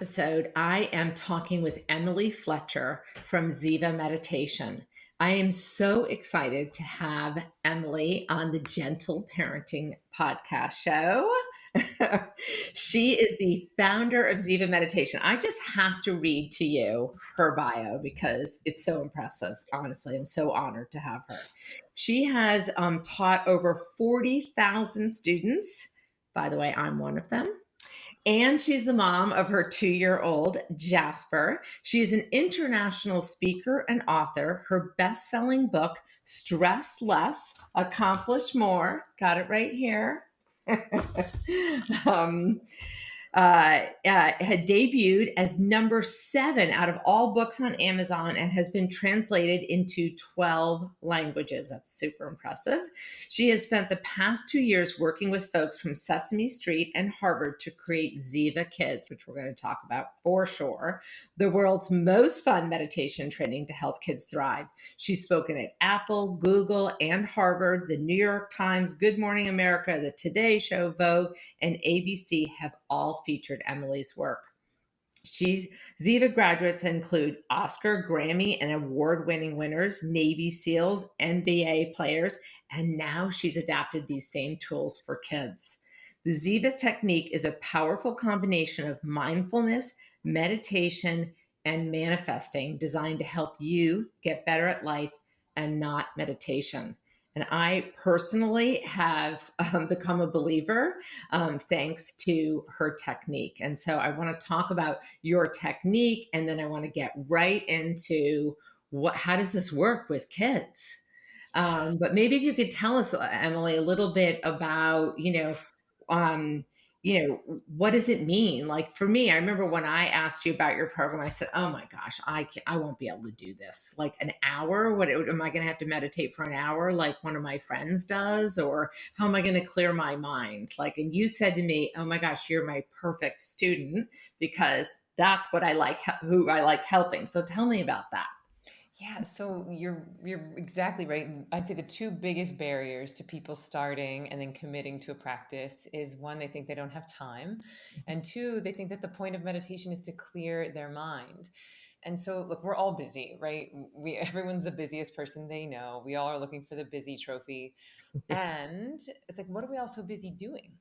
episode, I am talking with Emily Fletcher from Ziva Meditation. I am so excited to have Emily on the Gentle Parenting podcast show. She is the founder of Ziva Meditation. I just have to read to you her bio because it's so impressive. Honestly, I'm so honored to have her. She has taught over 40,000 students. By the way, I'm one of them. And she's the mom of her 2-year-old, Jasper. She is an international speaker and author. Her best selling book, Stress Less, Accomplish More, got it right here. um, had debuted as number 7 out of all books on Amazon and has been translated into 12 languages. That's super impressive. She has spent the past 2 years working with folks from Sesame Street and Harvard to create Ziva Kids, which we're going to talk about for sure, the world's most fun meditation training to help kids thrive. She's spoken at Apple, Google, and Harvard, the New York Times, Good Morning America, the Today Show, Vogue, and ABC have all featured Emily's work. Ziva graduates include Oscar, Grammy, and award-winning winners, Navy SEALs, NBA players, and now she's adapted these same tools for kids. The Ziva technique is a powerful combination of mindfulness, meditation, and manifesting designed to help you get better at life and not meditation. And I personally have become a believer thanks to her technique. And so I want to talk about your technique, and then I want to get right into how does this work with kids? But maybe if you could tell us, Emily, a little bit about, um, what does it mean? Like for me, I remember when I asked you about your program, I said, "Oh my gosh, I won't be able to do this. Like an hour? Am I going to have to meditate for an hour, like one of my friends does, or how am I going to clear my mind?" Like, and you said to me, "Oh my gosh, you're my perfect student because that's what I like, who I like helping." So tell me about that. Yeah, so you're exactly right. I'd say the two biggest barriers to people starting and then committing to a practice is one, they think they don't have time, and two, they think that the point of meditation is to clear their mind. And so, look, we're all busy, right? We Everyone's the busiest person they know. We all are looking for the busy trophy. And it's like, what are we all so busy doing?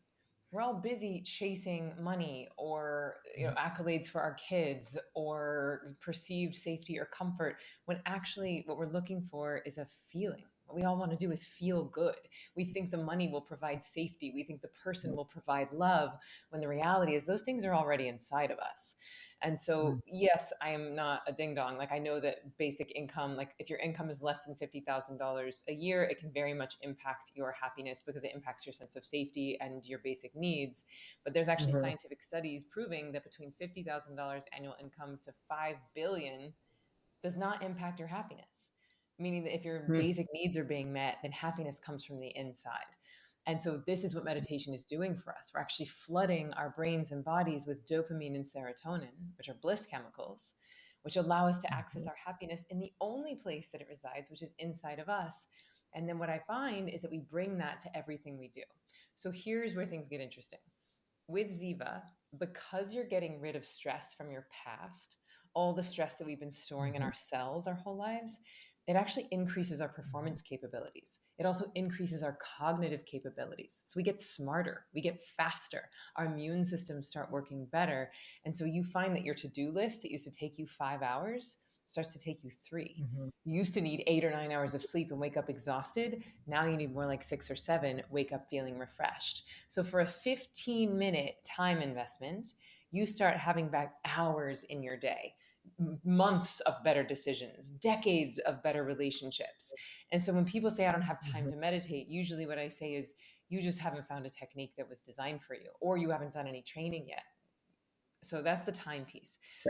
We're all busy chasing money or accolades for our kids or perceived safety or comfort, when actually what we're looking for is a feeling. What we all want to do is feel good. We think the money will provide safety. We think the person will provide love, when the reality is those things are already inside of us. And so, yes, I am not a ding dong. Like, I know that basic income, like if your income is less than $50,000 a year, it can very much impact your happiness because it impacts your sense of safety and your basic needs. But there's actually Mhm. scientific studies proving that between $50,000 annual income to 5 billion does not impact your happiness. Meaning that if your Mhm. basic needs are being met, then happiness comes from the inside. And so this is what meditation is doing for us. We're actually flooding our brains and bodies with dopamine and serotonin, which are bliss chemicals, which allow us to access Mhm. our happiness in the only place that it resides, which is inside of us. And then what I find is that we bring that to everything we do. So here's where things get interesting. With Ziva, because you're getting rid of stress from your past, all the stress that we've been storing in Mhm. our cells our whole lives, it actually increases our performance capabilities. It also increases our cognitive capabilities. So we get smarter, we get faster, our immune systems start working better. And so you find that your to do list that used to take you 5 hours starts to take you 3. Mhm. You used to need 8 or 9 hours of sleep and wake up exhausted. Now you need more like 6 or 7, wake up feeling refreshed. So for a 15-minute time investment, you start having back hours in your day, months of better decisions, decades of better relationships. And so when people say, I don't have time Mhm. to meditate, usually what I say is, you just haven't found a technique that was designed for you, or you haven't done any training yet. So that's the time piece. So,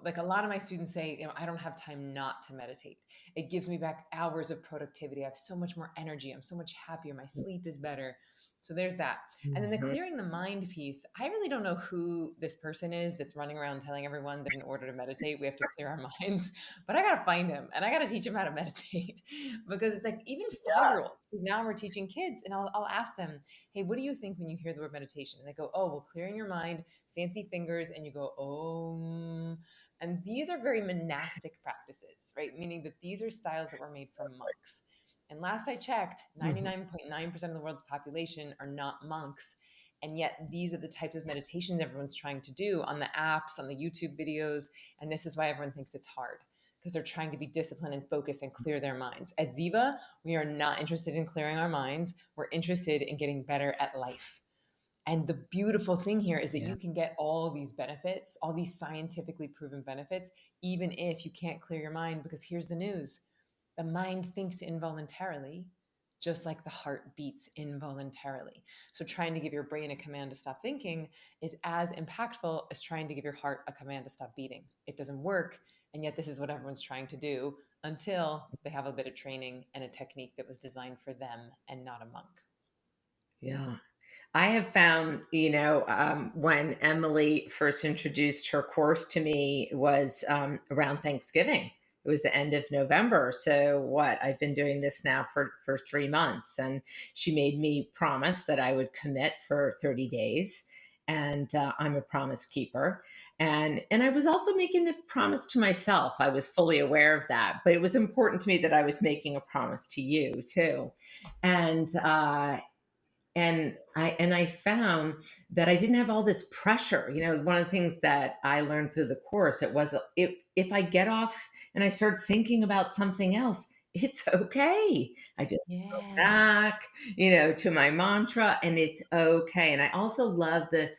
Like a lot of my students say, I don't have time not to meditate. It gives me back hours of productivity. I have so much more energy. I'm so much happier. My sleep is better. So there's that. And then the Mhm. clearing the mind piece, I really don't know who this person is that's running around telling everyone that in order to meditate, we have to clear our minds. But I got to find him and I got to teach him how to meditate because it's like even Yeah. 5-year-olds, because now we're teaching kids and I'll ask them, hey, what do you think when you hear the word meditation? And they go, oh, well, clearing your mind, fancy fingers. And you go, oh, and these are very monastic practices, right? Meaning that these are styles that were made for monks. And last I checked, Mhm. 99.9% of the world's population are not monks. And yet, these are the types of meditations everyone's trying to do on the apps, on the YouTube videos. And this is why everyone thinks it's hard because they're trying to be disciplined and focused and clear their minds. At Ziva, we are not interested in clearing our minds. We're interested in getting better at life. And the beautiful thing here is that Yeah. you can get all these benefits, all these scientifically proven benefits, even if you can't clear your mind. Because here's the news: the mind thinks involuntarily, just like the heart beats involuntarily. So, trying to give your brain a command to stop thinking is as impactful as trying to give your heart a command to stop beating. It doesn't work. And yet, this is what everyone's trying to do until they have a bit of training and a technique that was designed for them and not a monk. Yeah. I have found, when Emily first introduced her course to me was around Thanksgiving. It was the end of November. So what? I've been doing this now for 3 months, and she made me promise that I would commit for 30 days. And I'm a promise keeper, and I was also making the promise to myself. I was fully aware of that, but it was important to me that I was making a promise to you too. And and I found that I didn't have all this pressure. One of the things that I learned through the course, it was if I get off and I start thinking about something else, it's okay. I just go Yeah. back, to my mantra, and it's okay. And I also love the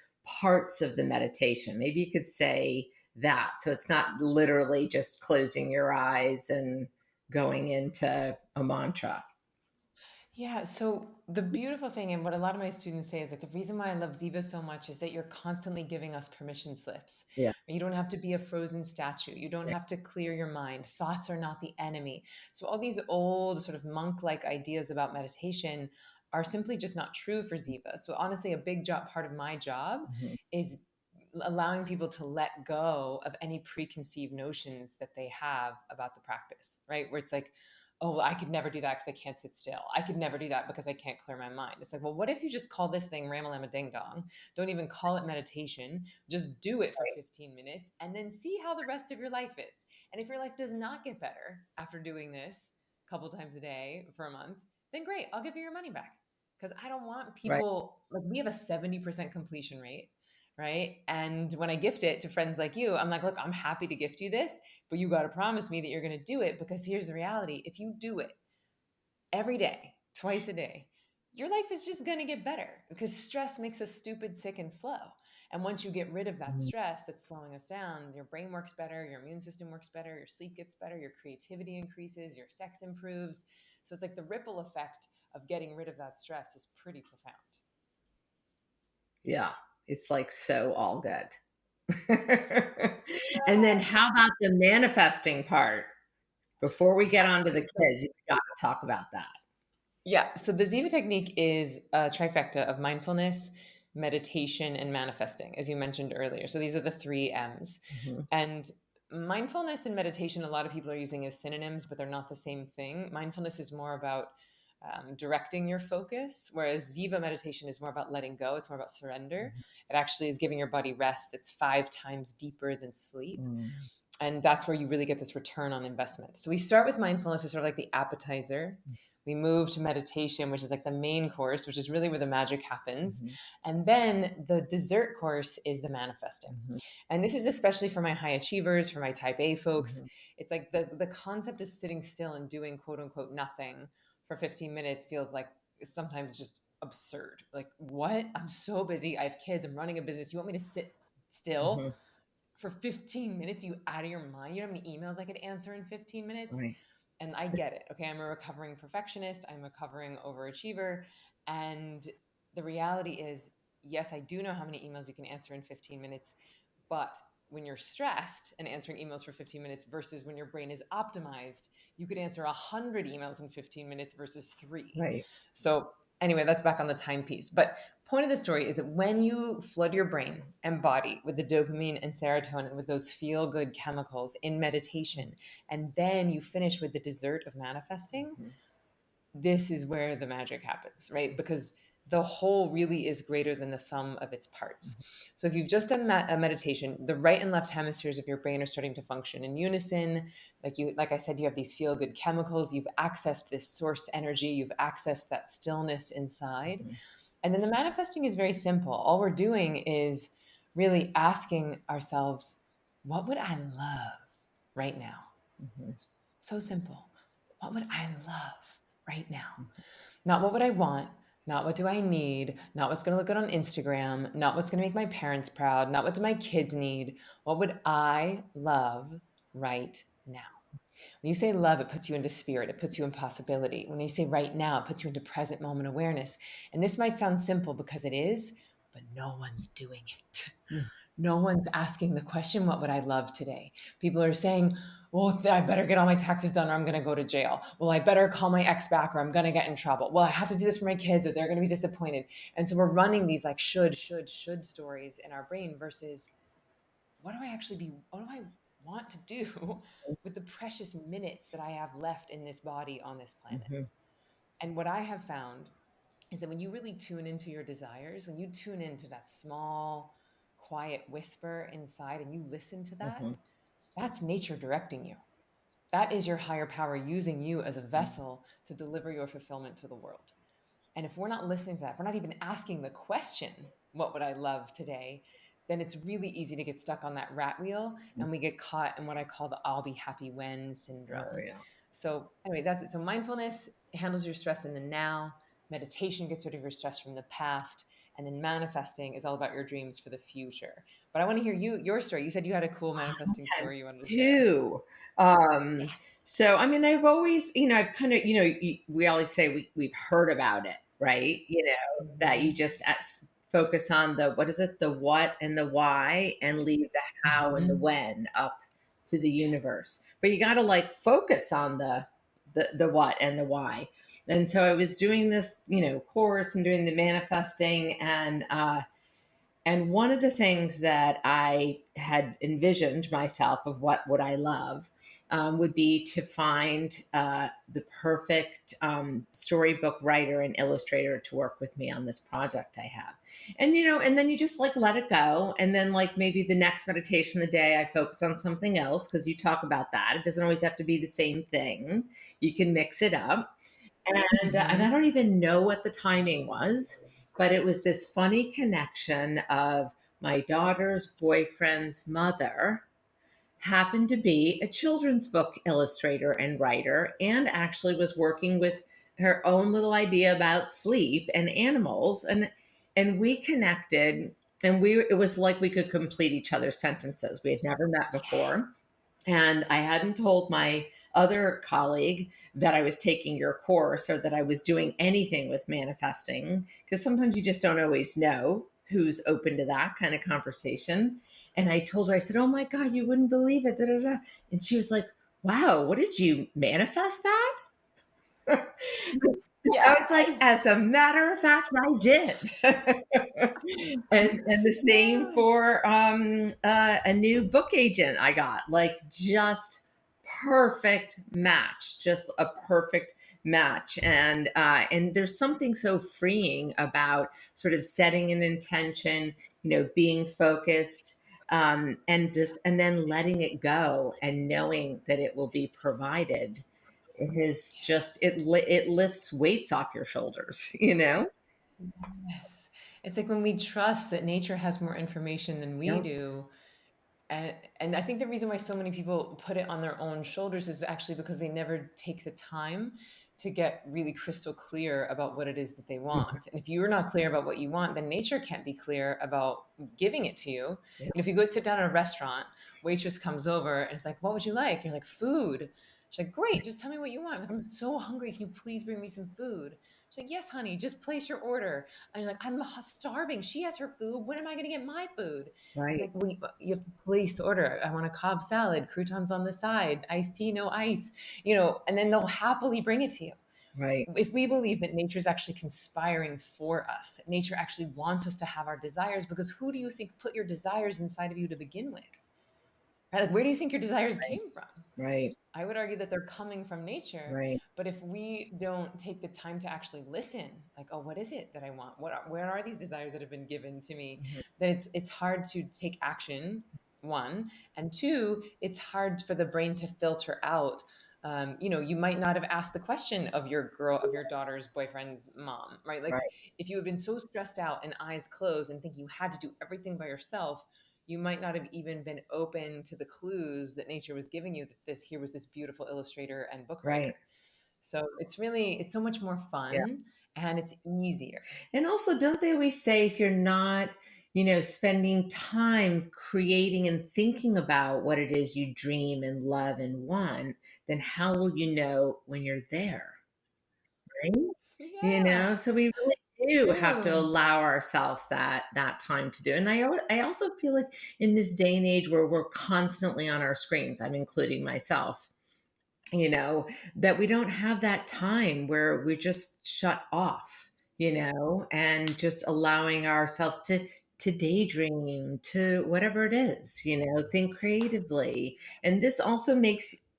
parts of the meditation. Maybe you could say that, so it's not literally just closing your eyes and going into a mantra. Yeah. So the beautiful thing, and what a lot of my students say, is like the reason why I love Ziva so much is that you're constantly giving us permission slips. Yeah. You don't have to be a frozen statue. You don't have to clear your mind. Thoughts are not the enemy. So all these old sort of monk-like ideas about meditation are simply just not true for Ziva. So honestly, a big job, part of my job Mhm. is allowing people to let go of any preconceived notions that they have about the practice, right? Where it's like, oh, well, I could never do that because I can't sit still. I could never do that because I can't clear my mind. It's like, well, what if you just call this thing Ramalama Ding Dong? Don't even call it meditation. Just do it for 15 minutes and then see how the rest of your life is. And if your life does not get better after doing this a couple times a day for a month, then great, I'll give you your money back. Because I don't want Right. people, like, we have a 70% completion rate, right? And when I gift it to friends like you, I'm like, look, I'm happy to gift you this, but you got to promise me that you're going to do it, because here's the reality: if you do it every day, twice a day, your life is just going to get better, because stress makes us stupid, sick, and slow. And once you get rid of that Mhm. stress that's slowing us down, your brain works better, your immune system works better, your sleep gets better, your creativity increases, your sex improves. So it's like the ripple effect of getting rid of that stress is pretty profound. Yeah, it's like so all good. And then how about the manifesting part? Before we get Yeah. on to the So kids, you gotta talk about that. Yeah. So the Ziva technique is a trifecta of mindfulness, meditation, and manifesting, as you mentioned earlier. So these are the three M's. Mhm, And mindfulness and meditation, a lot of people are using as synonyms, but they're not the same thing. Mindfulness is more about directing your focus, whereas Ziva meditation is more about letting go. It's more about surrender. mhm, It actually is giving your body rest that's 5 times deeper than sleep. mm, And that's where you really get this return on investment. So we start with mindfulness as sort of like the appetizer. We move to meditation, which is like the main course, which is really where the magic happens. mhm, And then the dessert course is the manifesting. mhm, And this is especially for my high achievers, for my type A folks. mhm. It's like the concept of sitting still and doing quote unquote nothing for 15 minutes feels like sometimes just absurd. Like, what? I'm so busy. I have kids. I'm running a business. You want me to sit still Mhm. for 15 minutes? You out of your mind? You know how many emails I could answer in 15 minutes? Right. And I get it. Okay. I'm a recovering perfectionist. I'm a recovering overachiever. And the reality is, yes, I do know how many emails you can answer in 15 minutes. But when you're stressed and answering emails for 15 minutes versus when your brain is optimized, you could answer 100 emails in 15 minutes versus three. Right. So Anyway, that's back on the timepiece. But point of the story is that when you flood your brain and body with the dopamine and serotonin, with those feel good chemicals in meditation, and then you finish with the dessert of manifesting, Mhm. this is where the magic happens, right? Because the whole really is greater than the sum of its parts. So if you've just done a meditation, the right and left hemispheres of your brain are starting to function in unison. Like I said, you have these feel good chemicals. You've accessed this source energy. You've accessed that stillness inside. Mhm. And then the manifesting is very simple. All we're doing is really asking ourselves, what would I love right now? Mhm. So simple. What would I love right now? Not what would I want, not what do I need, not what's going to look good on Instagram, not what's going to make my parents proud, not what do my kids need. What would I love right now? When you say love, it puts you into spirit, it puts you in possibility. When you say right now, it puts you into present moment awareness. And this might sound simple because it is, but no one's doing it. Mhm. No one's asking the question, what would I love today? People are saying, well, I better get all my taxes done or I'm going to go to jail. Well, I better call my ex back or I'm going to get in trouble. Well, I have to do this for my kids or they're going to be disappointed. And so we're running these like should stories in our brain versus what do I want to do with the precious minutes that I have left in this body on this planet? Mhm. And what I have found is that when you really tune into your desires, when you tune into that small, quiet whisper inside and you listen to that, Mhm. that's nature directing you. That is your higher power using you as a vessel to deliver your fulfillment to the world. And if we're not listening to that, if we're not even asking the question, what would I love today? Then it's really easy to get stuck on that rat wheel and we get caught in what I call the I'll be happy when Oh syndrome. yeah. So, anyway, that's it. So, mindfulness handles your stress in the now, meditation gets rid of your stress from the past, and then manifesting is all about your dreams for the future. But I want to hear your story. You said you had a cool manifesting And story you wanted to share. two. Um, Yes. so I mean, I've always, I've kind of, we always say we've heard about it, right? That you Mm-hmm. just focus on the what is it, the what and the why, and leave the how and the Mm-hmm. when up to the universe. But you got to like focus on the what and the why. And so I was doing this, course and doing the manifesting, and one of the things that I had envisioned myself of what would I love would be to find the perfect storybook writer and illustrator to work with me on this project I have. And then you just like let it go. And then like maybe the next meditation of the day, I focus on something else because you talk about that. It doesn't always have to be the same thing. You can mix it up. And I Mm-hmm. don't even know what the timing was, but it was this funny connection of my daughter's boyfriend's mother happened to be a children's book illustrator and writer, and actually was working with her own little idea about sleep and animals, and we connected, and we it was like we could complete each other's sentences. We had never met before, and I hadn't told my other colleague that I was taking your course or that I was doing anything with manifesting, because sometimes you just don't always know who's open to that kind of conversation. And I told her, I said, "Oh my God, you wouldn't believe it." Da, da, da. And she was like, "Wow, what did you manifest that?" I was like, Yes. as a matter of fact, I did. And the same Yeah. for a new book agent I got. Like just perfect match, just a perfect match. And there's something so freeing about sort of setting an intention, being focused. And then letting it go and knowing that it will be provided is just it lifts weights off your shoulders, you know. Yes. It's like when we trust that nature has more information than we Yep. do. And I think the reason why so many people put it on their own shoulders is actually because they never take the time to get really crystal clear about what it is that they Mhm. want. And if you're not clear about what you want, then nature can't be clear about giving it to you. Yep. And if you go sit down at a restaurant, waitress comes over and it's like, "What would you like?" You're like, "Food." She's like, "Great, just tell me what you want." I'm like, "I'm so hungry. Can you please bring me some food?" She's like, "Yes, honey, just place your order." And you're like, "I'm starving. She has her food. When am I going to get my food?" It's Right. like, well, you have to place the order. I want a Cobb salad, croutons on the side, iced tea, no ice, and then they'll happily bring it to you. Right. If we believe that nature is actually conspiring for us, that nature actually wants us to have our desires, because who do you think put your desires inside of you to begin with? Right? Like, where do you think your desires Right. came from? Right. I would argue that they're coming from nature, Right. but if we don't take the time to actually listen, like, oh, what is it that I want? Where are these desires that have been given to me? Mhm. Then it's hard to take action. One, and two, it's hard for the brain to filter out. You might not have asked the question of your daughter's boyfriend's mom, right? Like, Right. if you had been so stressed out and eyes closed and think you had to do everything by yourself, you might not have even been open to the clues that nature was giving you, that this here was this beautiful illustrator and book Right. writer. So it's so much more Yeah. fun and it's easier. And also, don't they always say if you're not, spending time creating and thinking about what it is you dream and love and want, then how will you know when you're there? Right? Yeah, So we really do have to true. allow ourselves that time to do it. And I also feel like in this day and age where we're constantly on our screens, I'm including myself, you know, that we don't have that time where we just shut off, and just allowing ourselves to daydream, to whatever it is, think creatively. And this also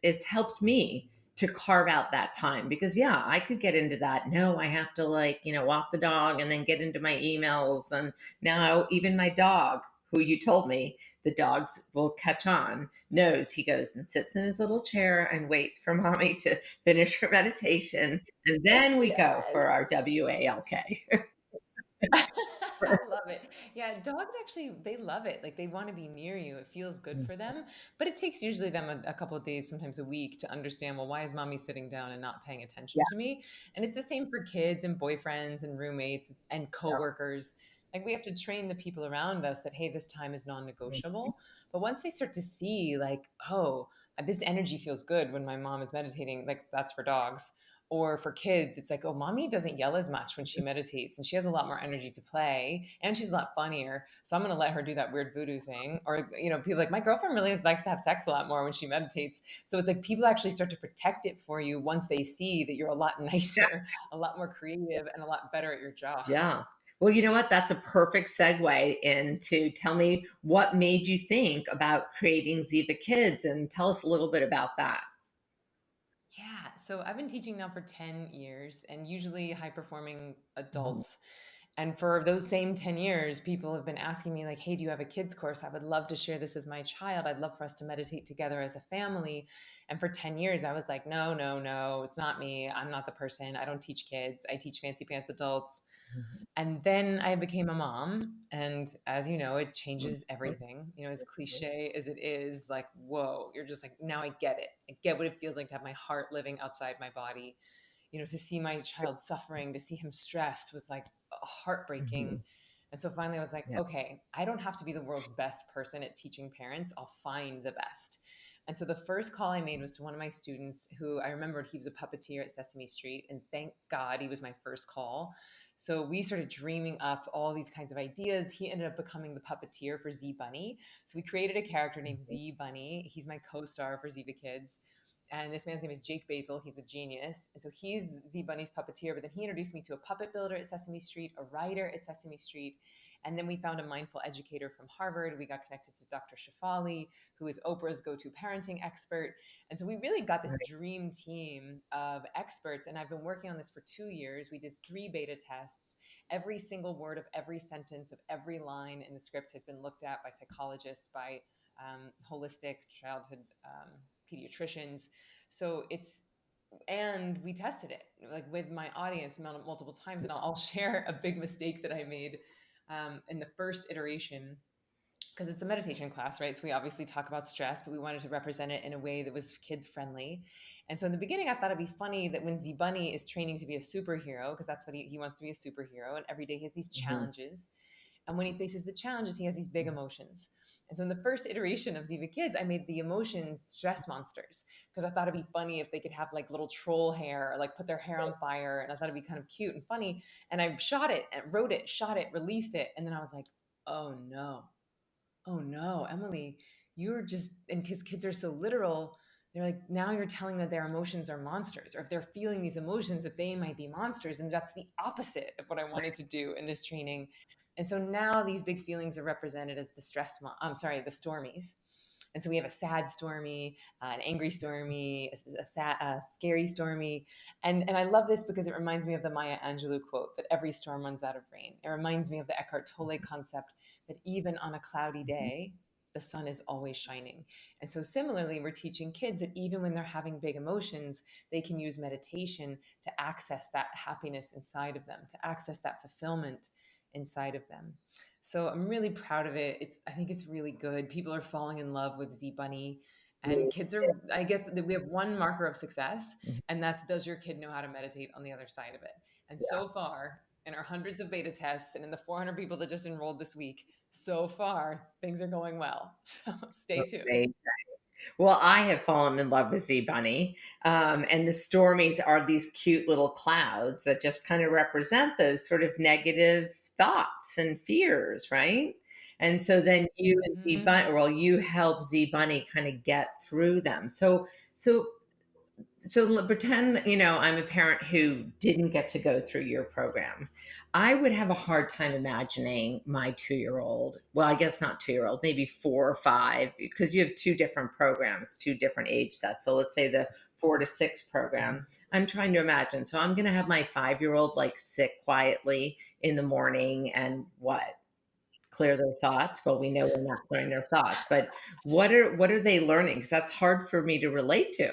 it's helped me to carve out that time because yeah, I could get into that. No, I have to like, walk the dog and then get into my emails. And now even my dog, who you told me the dogs will catch on, knows, he goes and sits in his little chair and waits for mommy to finish her meditation. And then we go Yes. for our WALK. I love it. Yeah, dogs actually, they love it. Like, they want to be near you. It feels good for them. But it takes usually them a couple of days, sometimes a week, to understand, well, why is mommy sitting down and not paying attention Yeah. to me? And it's the same for kids and boyfriends and roommates and coworkers. Like, we have to train the people around us that, hey, this time is non-negotiable. But once they start to see, like, oh, this energy feels good when my mom is meditating, like, that's for dogs. Or for kids, it's like, oh, mommy doesn't yell as much when she meditates and she has a lot more energy to play and she's a lot funnier. So I'm going to let her do that weird voodoo thing. Or, people like, my girlfriend really likes to have sex a lot more when she meditates. So it's like people actually start to protect it for you once they see that you're a lot nicer, a lot more creative, and a lot better at your Yeah. jobs. Well, you know what? That's a perfect segue into tell me what made you think about creating Ziva Kids and tell us a little bit about that. Yeah, so I've been teaching now for 10 years and usually high performing Mhm. adults. And for those same 10 years, people have been asking me, like, hey, do you have a kids course? I would love to share this with my child. I'd love for us to meditate together as a family. And for 10 years, I was like, no, no, no, it's not me. I'm not the person. I don't teach kids. I teach fancy pants adults. Mhm. And then I became a mom. And as you know, it changes Mhm. everything. As cliche as it is, like, whoa, you're just like, now I get it. I get what it feels like to have my heart living outside my body. To see my child suffering, to see him stressed was like heartbreaking. Mhm. And so finally I was like, Yeah. okay, I don't have to be the world's best person at teaching parents. I'll find the best. And so the first call I made was to one of my students who I remembered he was a puppeteer at Sesame Street. And thank God he was my first call. So we started dreaming up all these kinds of ideas. He ended up becoming the puppeteer for Z Bunny. So we created a character named Mhm. Z Bunny. He's my co-star for Ziva Kids. And this man's name is Jake Basil. He's a genius. And so he's Z Bunny's puppeteer. But then he introduced me to a puppet builder at Sesame Street, a writer at Sesame Street. And then we found a mindful educator from Harvard. We got connected to Dr. Shafali, who is Oprah's go to parenting expert. And so we really got this Right. dream team of experts. And I've been working on this for 2 years. We did 3 beta tests. Every single word of every sentence of every line in the script has been looked at by psychologists, by holistic childhood pediatricians. So and we tested it like with my audience multiple times. And I'll share a big mistake that I made in the first iteration, because it's a meditation class, right? So we obviously talk about stress, but we wanted to represent it in a way that was kid friendly. And so in the beginning, I thought it'd be funny that when Z Bunny is training to be a superhero, because that's what he wants to be, a superhero, and every day he has these Mhm. challenges. And when he faces the challenges, he has these big emotions. And so in the first iteration of Ziva Kids, I made the emotions stress monsters, because I thought it'd be funny if they could have like little troll hair or like put their hair on fire. And I thought it'd be kind of cute and funny. And I shot it and wrote it, shot it, released it. And then I was like, oh no, oh no, Emily, you're just, and because kids are so literal, they're like, now you're telling that their emotions are monsters, or if they're feeling these emotions that they might be monsters. And that's the opposite of what I wanted to do in this training. And so now these big feelings are represented as the I'm sorry, the stormies. And so we have a sad stormy, an angry stormy, a scary stormy. And I love this because it reminds me of the Maya Angelou quote that every storm runs out of rain. It reminds me of the Eckhart Tolle concept that even on a cloudy day, the sun is always shining. And so similarly, we're teaching kids that even when they're having big emotions, they can use meditation to access that happiness inside of them, to access that fulfillment inside of them. So I'm really proud of it. I think it's really good. People are falling in love with Z Bunny, and kids are, I guess that we have one marker of success, Mhm. and that's, does your kid know how to meditate on the other side of it? And Yeah. so far, in our hundreds of beta tests and in the 400 people that just enrolled this week, so far things are going well. So stay tuned. Right. Well, I have fallen in love with Z Bunny. And the stormies are these cute little clouds that just kind of represent those sort of negative thoughts and fears, right? And so then you and Z Mm-hmm. Bunny, well, you help Z Bunny kind of get through them. So pretend, I'm a parent who didn't get to go through your program. I would have a hard time imagining my 2 year old, well, I guess not 2 year old, maybe 4 or 5, because you have two different programs, two different age sets. So let's say the 4 to 6 program, I'm trying to imagine. So I'm going to have my 5 year old like sit quietly in the morning and what? Clear their thoughts. Well, we know we're not clearing their thoughts, but what are they learning? Because that's hard for me to relate to.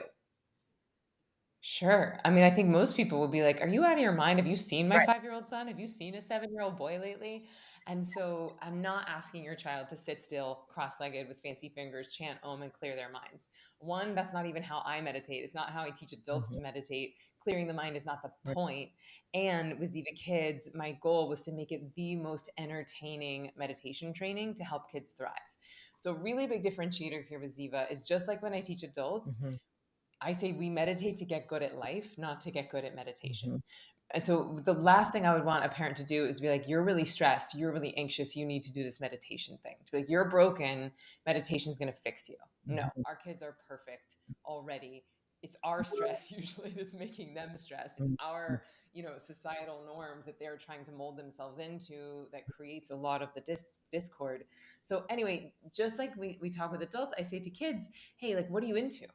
Sure. I mean, I think most people will be like, "Are you out of your mind? Have you seen my Right. 5-year-old son? Have you seen a 7-year-old boy lately?" And so I'm not asking your child to sit still, cross-legged with fancy fingers, chant Om, and clear their minds. One, that's not even how I meditate. It's not how I teach adults Mhm. to meditate. Clearing the mind is not the point. And with Ziva Kids, my goal was to make it the most entertaining meditation training to help kids thrive. So, really big differentiator here with Ziva is just like when I teach adults, Mhm. I say we meditate to get good at life, not to get good at meditation. Mhm. And so the last thing I would want a parent to do is be like, you're really stressed, you're really anxious, you need to do this meditation thing. To be like, you're broken, meditation is going to fix you. No, Mhm. our kids are perfect already. It's our stress usually that's making them stressed. It's Mhm. our, societal norms that they're trying to mold themselves into that creates a lot of the discord. So anyway, just like we talk with adults, I say to kids, hey, like, what are you into?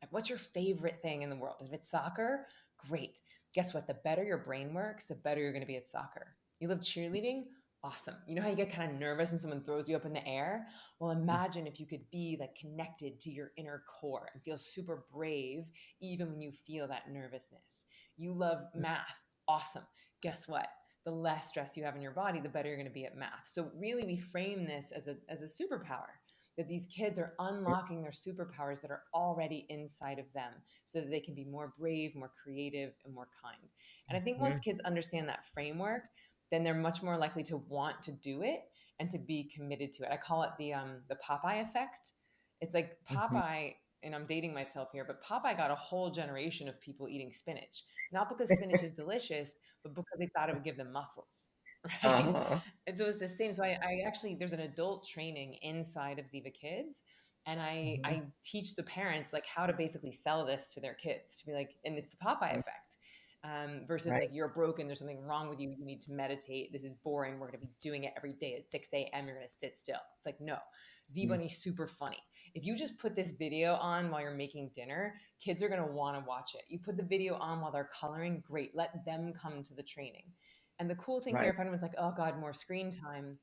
Like, what's your favorite thing in the world? If it's soccer, great. Guess what? The better your brain works, the better you're going to be at soccer. You love cheerleading? Awesome. You know how you get kind of nervous when someone throws you up in the air? Well, imagine if you could be like connected to your inner core and feel super brave even when you feel that nervousness. You love math? Awesome. Guess what? The less stress you have in your body, the better you're going to be at math. So really we frame this as a superpower, that these kids are unlocking their superpowers that are already inside of them so that they can be more brave, more creative, and more kind. And I think once Mhm. kids understand that framework, then they're much more likely to want to do it and to be committed to it. I call it the Popeye effect. It's like Mhm. Popeye, and I'm dating myself here, but Popeye got a whole generation of people eating spinach, not because spinach is delicious, but because they thought it would give them muscles, right? Uh-huh. And so it's the same. So I actually, there's an adult training inside of Ziva Kids. And Mhm. I teach the parents like how to basically sell this to their kids to be like, and it's the Popeye Mhm. effect. Versus Right. like, you're broken, there's something wrong with you, you need to meditate, this is boring, we're going to be doing it every day at 6 a.m., you're going to sit still. It's like, no, Z Mhm. Bunny's super funny. If you just put this video on while you're making dinner, kids are going to want to watch it. You put the video on while they're coloring, great, let them come to the training. And the cool thing here, Right. if anyone's like, oh God, more screen time,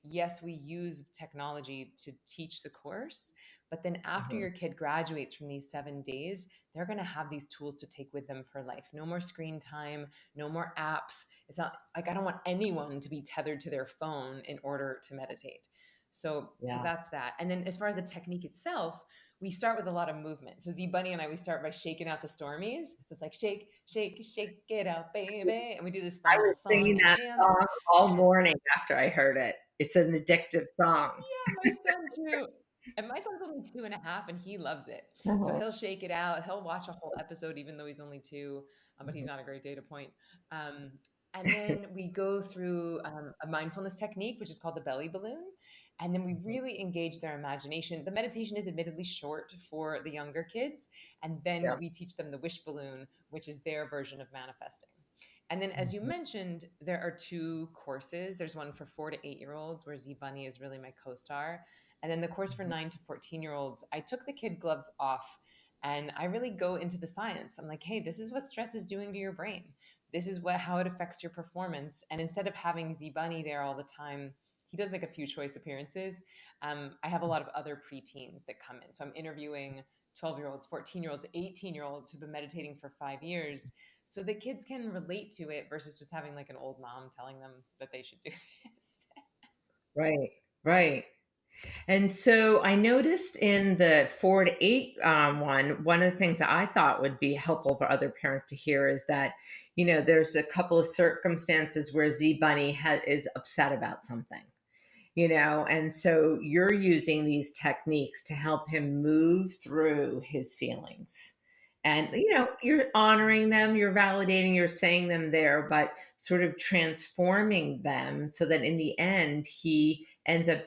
yes, we use technology to teach the course, but then after Mhm. your kid graduates from these 7 days, they're going to have these tools to take with them for life. No more screen time, no more apps. It's not like, I don't want anyone to be tethered to their phone in order to meditate. So Yeah. that's that. And then as far as the technique itself, we start with a lot of movement. So Z Bunny and I, we start by shaking out the stormies. So it's like shake, shake, shake it out, baby. And we do this I fun little was song singing and that dance. song all And morning after I heard it. It's an addictive song. yeah, my son too. And my son's only 2.5 and he loves it. So Uh-huh. he'll shake it out. He'll watch a whole episode, even though he's only 2, but he's Mhm. not a great data point. And then we go through a mindfulness technique, which is called the belly balloon. And then we Mhm. really engage their imagination. The meditation is admittedly short for the younger kids. And then Yeah. we teach them the wish balloon, which is their version of manifesting. And then, as you Mhm. mentioned, there are two courses. There's one for 4 to 8 year olds, where Z Bunny is really my co star. And then the course for Mhm. 9 to 14 year olds, I took the kid gloves off and I really go into the science. I'm like, hey, this is what stress is doing to your brain. This is how it affects your performance. And instead of having Z Bunny there all the time, he does make a few choice appearances. I have a lot of other preteens that come in. So I'm interviewing 12-year-olds, 14-year-olds, 18-year-olds who've been meditating for 5 years so the kids can relate to it versus just having like an old mom telling them that they should do this. Right. Right. And so I noticed in the 4 to 8 one of the things that I thought would be helpful for other parents to hear is that, there's a couple of circumstances where Z Bunny is upset about something. And so you're using these techniques to help him move through his feelings. And, you're honoring them, you're validating, you're saying them there, but sort of transforming them so that in the end, he ends up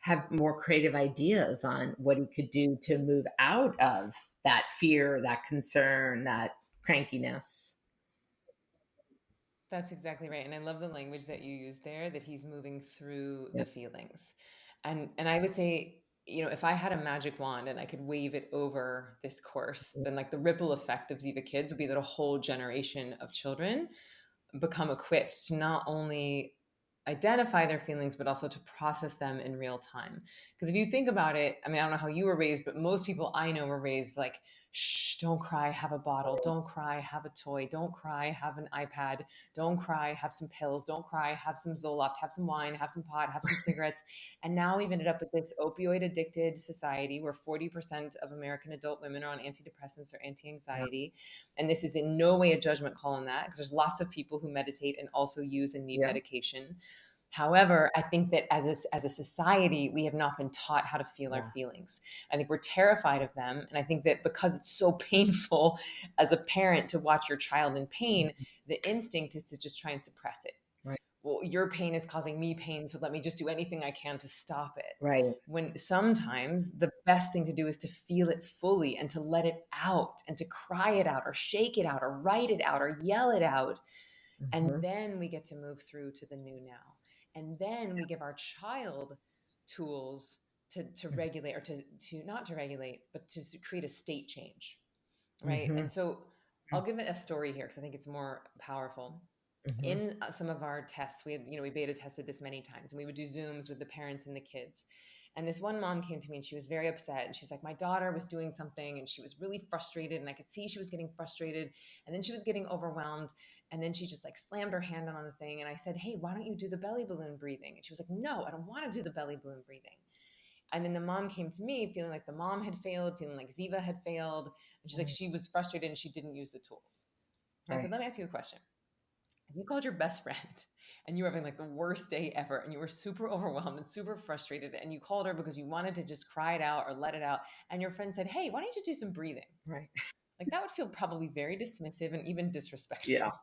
have more creative ideas on what he could do to move out of that fear, that concern, that crankiness. That's exactly right. And I love the language that you use there, that he's moving through Yeah. the feelings. And I would say, if I had a magic wand and I could wave it over this course, then like the ripple effect of Ziva Kids would be that a whole generation of children become equipped to not only identify their feelings but also to process them in real time. Because if you think about it, I mean, I don't know how you were raised, but most people I know were raised like, shh, don't cry, have a bottle, don't cry, have a toy, don't cry, have an iPad, don't cry, have some pills, don't cry, have some Zoloft, have some wine, have some pot, have some cigarettes. And now we've ended up with this opioid addicted society where 40% of American adult women are on antidepressants or Yeah. anti-anxiety. And this is in no way a judgment call on that, because there's lots of people who meditate and also use and need Yeah. medication. However, I think that as a society, we have not been taught how to feel our Yeah. feelings. I think we're terrified of them. And I think that because it's so painful as a parent to watch your child in pain, Mhm. the instinct is to just try and suppress it. Right. Well, your pain is causing me pain, so let me just do anything I can to stop it. Right. When sometimes the best thing to do is to feel it fully and to let it out and to cry it out or shake it out or write it out or yell it out. And Mhm. then we get to move through to the new now. And then we give our child tools to Mhm. regulate, or to not to regulate, but to create a state change. Right. And Mhm. so I'll give it a story here because I think it's more powerful. Mhm. In some of our tests, we beta tested this many times, and we would do Zooms with the parents and the kids. And this one mom came to me and she was very upset. And she's like, my daughter was doing something and she was really frustrated. And I could see she was getting frustrated. And then she was getting overwhelmed. And then she just like slammed her hand on the thing. And I said, hey, why don't you do the belly balloon breathing? And she was like, no, I don't want to do the belly balloon breathing. And then the mom came to me feeling like the mom had failed, feeling like Ziva had failed. And she's like, Mhm. she was frustrated and she didn't use the tools. I said, Right. let me ask you a question. If you called your best friend and you were having like the worst day ever and you were super overwhelmed and super frustrated and you called her because you wanted to just cry it out or let it out, and your friend said, hey, why don't you just do some breathing? Right. Like that would feel probably very dismissive and even Yeah. disrespectful.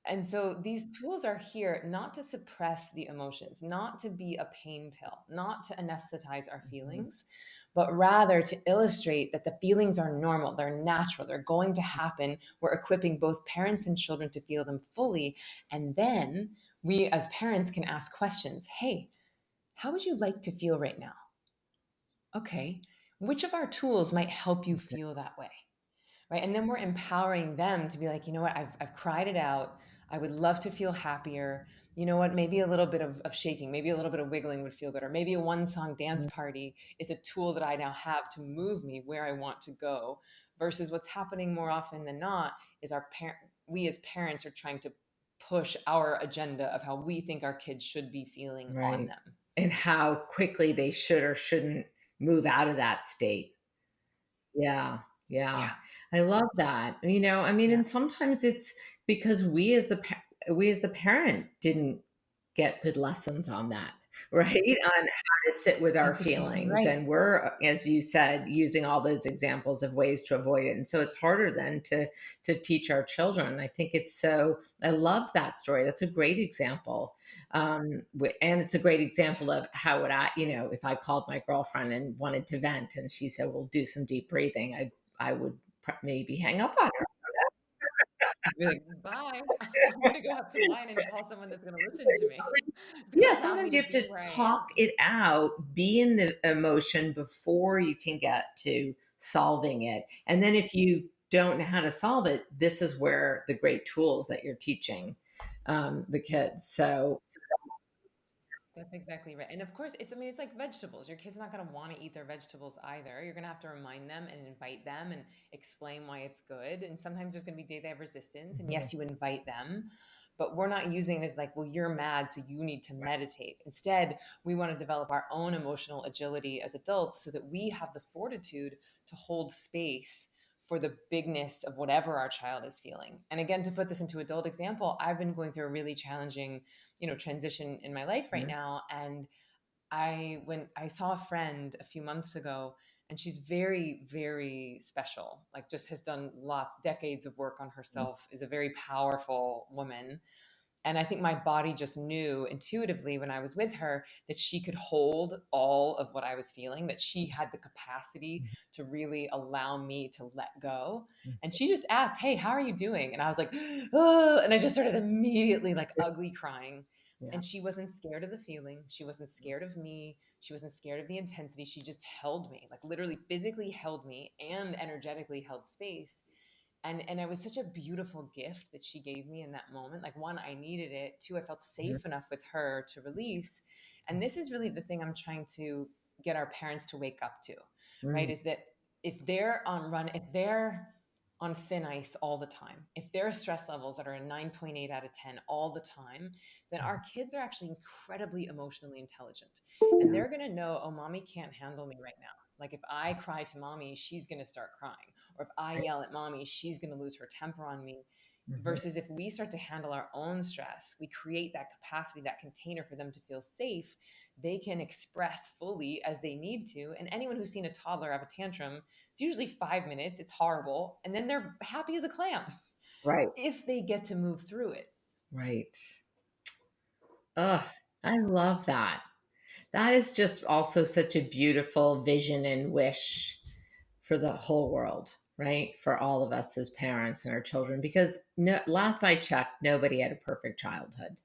And so these tools are here not to suppress the emotions, not to be a pain pill, not to anesthetize our Mhm. feelings, but rather to illustrate that the feelings are normal, they're natural, they're going to happen. We're equipping both parents and children to feel them fully. And then we as parents can ask questions. Hey, how would you like to feel right now? Okay. Which of our tools might help you Okay. feel that way? Right. And then we're empowering them to be like, you know what, I've cried it out. I would love to feel happier. You know what, maybe a little bit of shaking, maybe a little bit of wiggling would feel good. Or maybe a one song dance Mhm. party is a tool that I now have to move me where I want to go. Versus what's happening more often than not is we as parents are trying to push our agenda of how we think our kids should be feeling on Right. them. And how quickly they should or shouldn't move out of that state. Yeah. Yeah. Yeah. I love that. I mean, Yeah. and sometimes it's because we as the parent didn't get good lessons on that. right? On how to sit with our That's exactly feelings. right. And we're, as you said, using all those examples of ways to avoid it. And so it's harder then to teach our children. I think it's so, I love that story. That's a great example. And it's a great example of how would I, if I called my girlfriend and wanted to vent and she said, well, do some deep breathing, I would maybe hang up on her. Be like, "Bye. I'm gonna go have some wine and call someone that's gonna listen to me. It's gonna Yeah, allow me sometimes you to have to be where I talk am." it out, be in the emotion before you can get to solving it. And then if you don't know how to solve it, this is where the great tools that you're teaching the kids. So, That's exactly right. And of course, I mean, it's like vegetables. Your kid's not going to want to eat their vegetables either. You're going to have to remind them and invite them and explain why it's good. And sometimes there's going to be day they have resistance. And mhm, yes, you invite them, but we're not using it as like, well, you're mad, so you need to meditate. Instead, we want to develop our own emotional agility as adults so that we have the fortitude to hold space for the bigness of whatever our child is feeling. And again, to put this into adult example, I've been going through a really challenging transition in my life right mhm, now. And when I saw a friend a few months ago, and she's very, very special, like just has done lots, decades of work on mhm, herself, is a very powerful woman. And I think my body just knew intuitively when I was with her that she could hold all of what I was feeling, that she had the capacity to really allow me to let go. mhm, And she just asked, "Hey, how are you doing?" And I was like, "Oh," and I just started immediately like ugly crying. yeah, And she wasn't scared of the feeling. She wasn't scared of me. She wasn't scared of the intensity. She just held me, like literally physically held me and energetically held space. And it was such a beautiful gift that she gave me in that moment. Like, one, I needed it. Two, I felt mhm, safe enough with her to release. And this is really the thing I'm trying to get our parents to wake up to, right? mhm, Is that if they're on thin ice all the time, if their stress levels that are a 9.8 out of 10 all the time, then our kids are actually incredibly emotionally intelligent. And they're going to know, oh, mommy can't handle me right now. Like if I cry to mommy, she's going to start crying. Or if I right, yell at mommy, she's going to lose her temper on me. mhm, Versus if we start to handle our own stress, we create that capacity, that container for them to feel safe. They can express fully as they need to. And anyone who's seen a toddler have a tantrum, it's usually 5 minutes, it's horrible. And then they're happy as a clam right, if they get to move through it. right. Oh, I love that. That is just also such a beautiful vision and wish for the whole world, right? For all of us as parents and our children, because no, last I checked, nobody had a perfect childhood.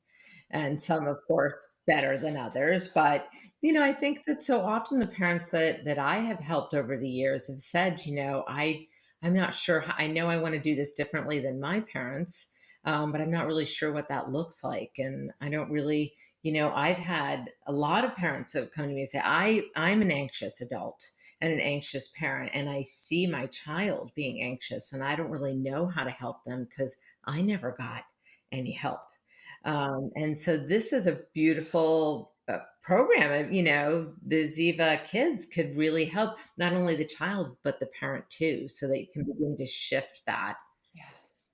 And some, of course, better than others. But, I think that so often the parents that I have helped over the years have said, I'm not sure. I know I want to do this differently than my parents, but I'm not really sure what that looks like. And I don't really, I've had a lot of parents have come to me and say, I'm an anxious adult and an anxious parent, and I see my child being anxious, and I don't really know how to help them because I never got any help. And so this is a beautiful program. The Ziva kids could really help not only the child, but the parent too, so that you can begin to shift that. Yes.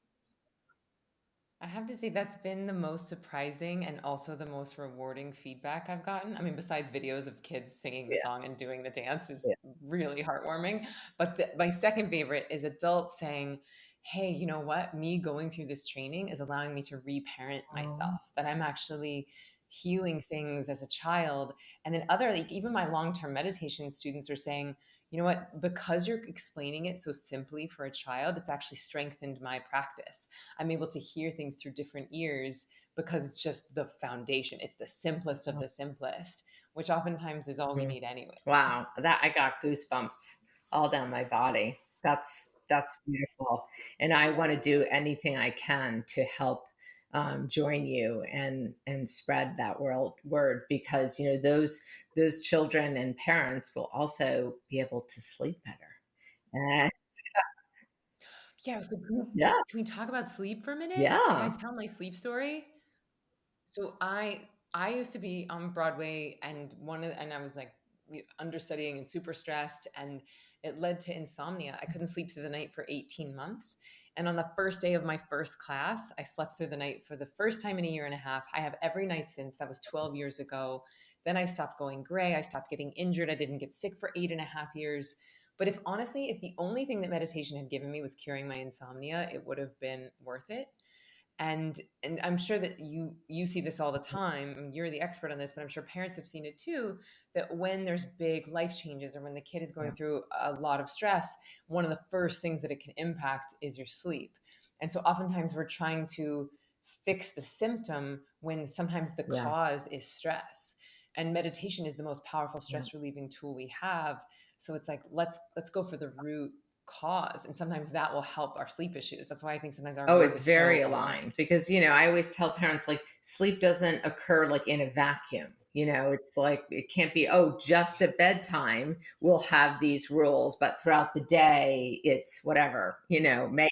I have to say that's been the most surprising and also the most rewarding feedback I've gotten. I mean, besides videos of kids singing the Yeah. song and doing the dance Yeah. is really heartwarming. But my second favorite is adults saying, "Hey, you know what? Me going through this training is allowing me to reparent Oh, myself, that I'm actually healing things as a child." And then like even my long-term meditation students are saying, "You know what? Because you're explaining it so simply for a child, it's actually strengthened my practice. I'm able to hear things through different ears because it's just the foundation. It's the simplest of the simplest, which oftentimes is all we mhm. need anyway." Wow, that I got goosebumps all down my body. That's beautiful, and I want to do anything I can to help join you and spread that word, because those children and parents will also be able to sleep better. And Yeah, so yeah, can we talk about sleep for a minute? Can I yeah. tell my sleep story? So I used to be on Broadway, and I was like understudying and super stressed, and it led to insomnia. I couldn't sleep through the night for 18 months. And on the first day of my first class, I slept through the night for the first time in a year and a half. I have every night since. That was 12 years ago. Then I stopped going gray. I stopped getting injured. I didn't get sick for 8.5 years. But if honestly, if the only thing that meditation had given me was curing my insomnia, it would have been worth it. And I'm sure that you see this all the time. I mean, you're the expert on this, but I'm sure parents have seen it too, that when there's big life changes or when the kid is going Yeah. through a lot of stress, one of the first things that it can impact is your sleep. And so oftentimes we're trying to fix the symptom when sometimes the Yeah. cause is stress. And meditation is the most powerful stress Yes. relieving tool we have. So it's like let's go for the root cause, and sometimes that will help our sleep issues. That's why I think sometimes our Oh, work it's is so very aligned aligned. because, I always tell parents like sleep doesn't occur like in a vacuum. It's like it can't be, oh, just at bedtime we'll have these rules, but throughout the day it's whatever, may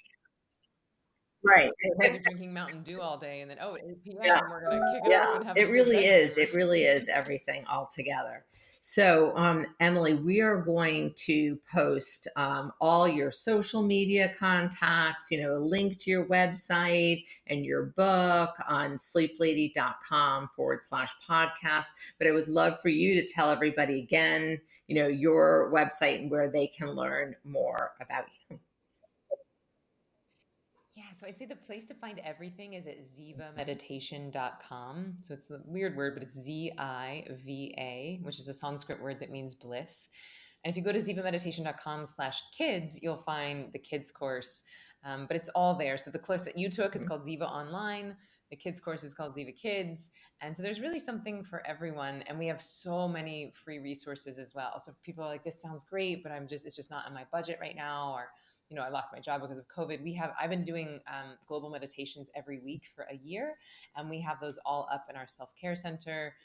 right. It's like you're drinking Mountain Dew all day, and then, oh, at 8 Yeah. p.m. we're gonna kick it off Yeah, and have a it good really is. bedtime It really routine. is everything all together. So, Emily, we are going to post all your social media contacts, a link to your website and your book on sleeplady.com/podcast. But I would love for you to tell everybody again, your website and where they can learn more about you. Yeah, so I'd say the place to find everything is at zivameditation.com. So it's a weird word, but it's Ziva, which is a Sanskrit word that means bliss. And if you go to zivameditation.com/kids, you'll find the kids course. But it's all there. So the course that you took is called Ziva Online. The kids course is called Ziva Kids. And so there's really something for everyone. And we have so many free resources as well. So if people are like, this sounds great, but it's just not in my budget right now, or I lost my job because of COVID. I've been doing global meditations every week for a year, and we have those all up in our self-care center.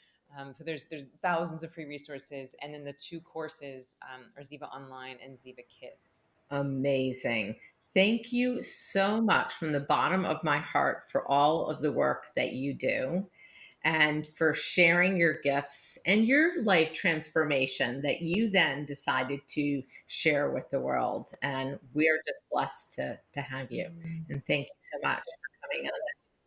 So there's thousands of free resources, and then the two courses are Ziva Online and Ziva Kids. Amazing. Thank you so much from the bottom of my heart for all of the work that you do and for sharing your gifts and your life transformation that you then decided to share with the world. And we are just blessed to have you. Mm. And thank you so much for coming on.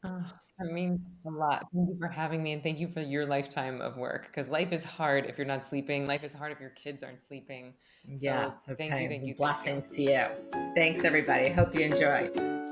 Oh, that means a lot. Thank you for having me, and thank you for your lifetime of work, because life is hard if you're not sleeping. Life is hard if your kids aren't sleeping. So Yes. thank you, Okay. thank Well, you, thank you. blessings to you. Thanks, everybody. Hope you enjoyed.